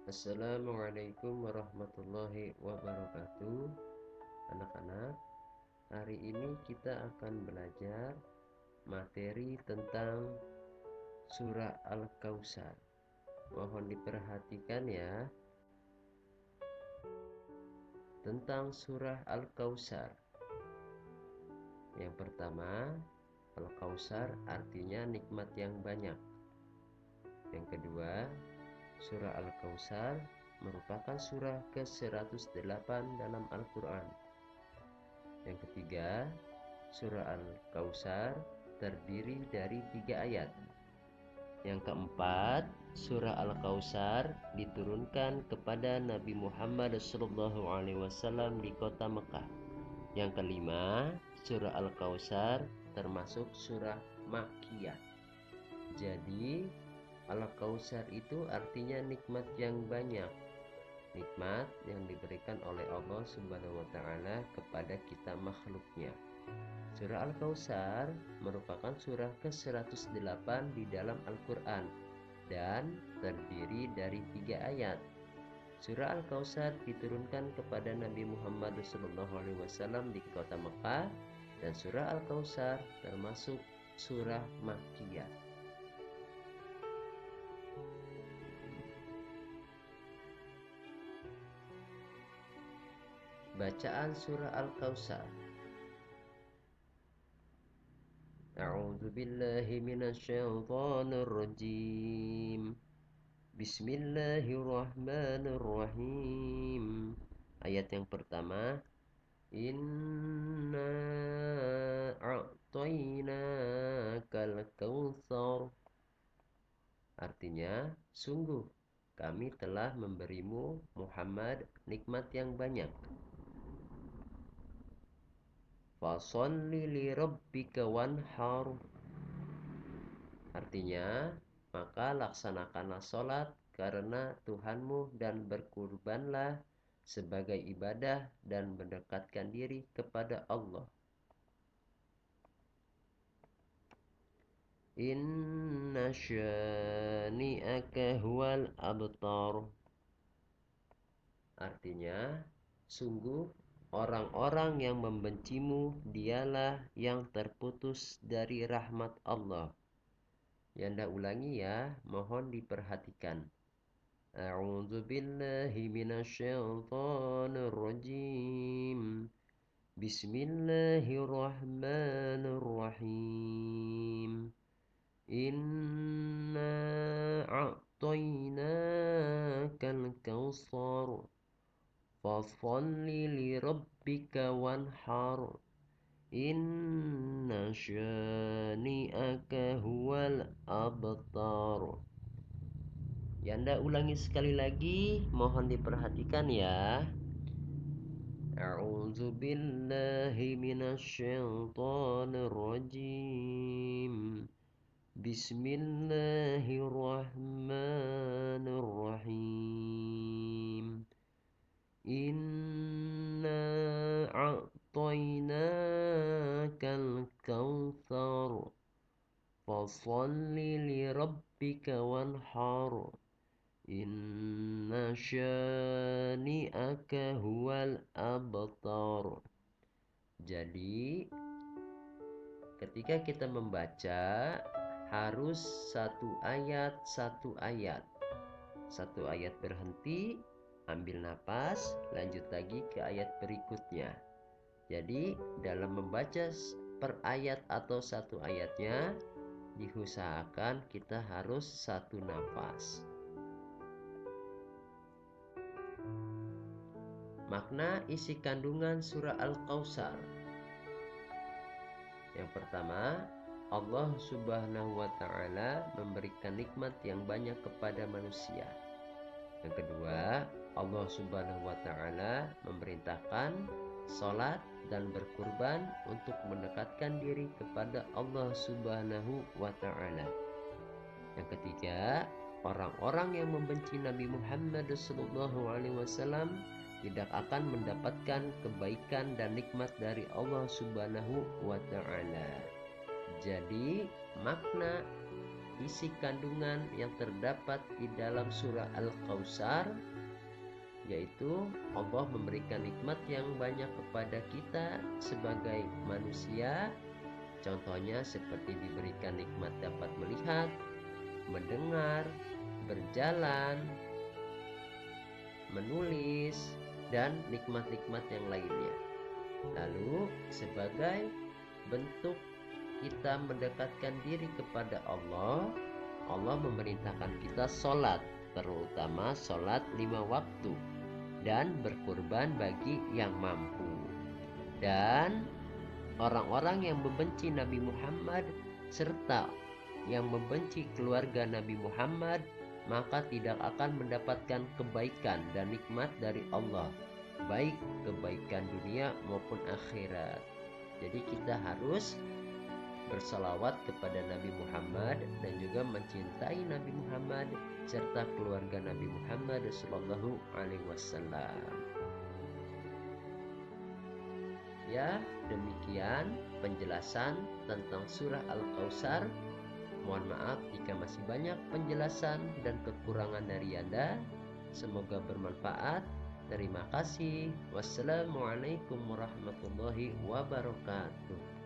Assalamualaikum warahmatullahi wabarakatuh. Anak-anak, hari ini kita akan belajar materi tentang surah Al-Kautsar. Mohon diperhatikan ya, tentang surah Al-Kautsar. Yang pertama, Al-Kautsar artinya nikmat yang banyak. Yang kedua, surah Al-Kautsar merupakan surah ke-108 dalam Al-Quran. Yang ketiga, surah Al-Kautsar terdiri dari 3 ayat. Yang keempat, surah Al-Kautsar diturunkan kepada Nabi Muhammad SAW di kota Mekah. Yang kelima, surah Al-Kautsar termasuk surah Makkiyah. Jadi Al-Kautsar itu artinya nikmat yang banyak, nikmat yang diberikan oleh Allah Subhanahu wa Ta'ala kepada kita makhluknya. Surah Al-Kautsar merupakan surah ke-108 di dalam Al-Quran dan terdiri dari 3 ayat. Surah Al-Kautsar diturunkan kepada Nabi Muhammad SAW di kota Mekah, dan surah Al-Kautsar termasuk surah Makkiyah. Bacaan surah Al-Kautsar. A'udzu billahi minasyaitonir rajim. Bismillahirrahmanirrahim. Ayat yang pertama, Inna a'tainakal kautsar. Artinya, sungguh kami telah memberimu Muhammad nikmat yang banyak. Fasholli li rabbika wanhar. Artinya, maka laksanakanlah sholat karena Tuhanmu dan berkurbanlah sebagai ibadah dan mendekatkan diri kepada Allah. Inna syani'aka huwal abtar. Artinya, sungguh orang-orang yang membencimu dialah yang terputus dari rahmat Allah. Yanda ulangi ya, mohon diperhatikan. A'udzu billahi minasyaitonir rajim. Bismillahirrahmanirrahim. Inna a'tainakal kautsar. Fasholli li rabbika wanhar. Inna syani'aka huwal abtar. Yanda ulangi sekali lagi, mohon diperhatikan ya. A'udzu billahi minasyaitonir rajim. Bismillahirrahmanirrahim. Inna a'tainakal kautsar. Fasholli li rabbika wanhar. Inna syani'aka huwal abtar. Jadi, ketika kita membaca harus satu ayat satu ayat berhenti, ambil napas, lanjut lagi ke ayat berikutnya. Jadi dalam membaca per ayat atau satu ayatnya, diusahakan kita harus satu nafas. Makna isi kandungan surah Al-Kautsar. Yang pertama, Allah Subhanahu wa Ta'ala memberikan nikmat yang banyak kepada manusia. Yang kedua, Allah Subhanahu wa Ta'ala memerintahkan salat dan berkurban untuk mendekatkan diri kepada Allah Subhanahu wa Ta'ala. Yang ketiga, orang-orang yang membenci Nabi Muhammad SAW tidak akan mendapatkan kebaikan dan nikmat dari Allah Subhanahu wa Ta'ala. Jadi, makna isi kandungan yang terdapat di dalam surah Al-Kautsar, yaitu Allah memberikan nikmat yang banyak kepada kita sebagai manusia. Contohnya seperti diberikan nikmat dapat melihat, mendengar, berjalan, menulis, dan nikmat-nikmat yang lainnya. Lalu sebagai bentuk kita mendekatkan diri kepada Allah, Allah memerintahkan kita sholat, terutama sholat 5 waktu, dan berkurban bagi yang mampu. Dan orang-orang yang membenci Nabi Muhammad serta yang membenci keluarga Nabi Muhammad, maka tidak akan mendapatkan kebaikan dan nikmat dari Allah, baik kebaikan dunia maupun akhirat. Jadi kita harus bersalawat kepada Nabi Muhammad dan juga mencintai Nabi Muhammad serta keluarga Nabi Muhammad Sallallahu Alaihi Wasallam. Ya, demikian penjelasan tentang surah Al-Kautsar. Mohon maaf jika masih banyak penjelasan dan kekurangan dari Anda. Semoga bermanfaat. Terima kasih. Wassalamualaikum warahmatullahi wabarakatuh.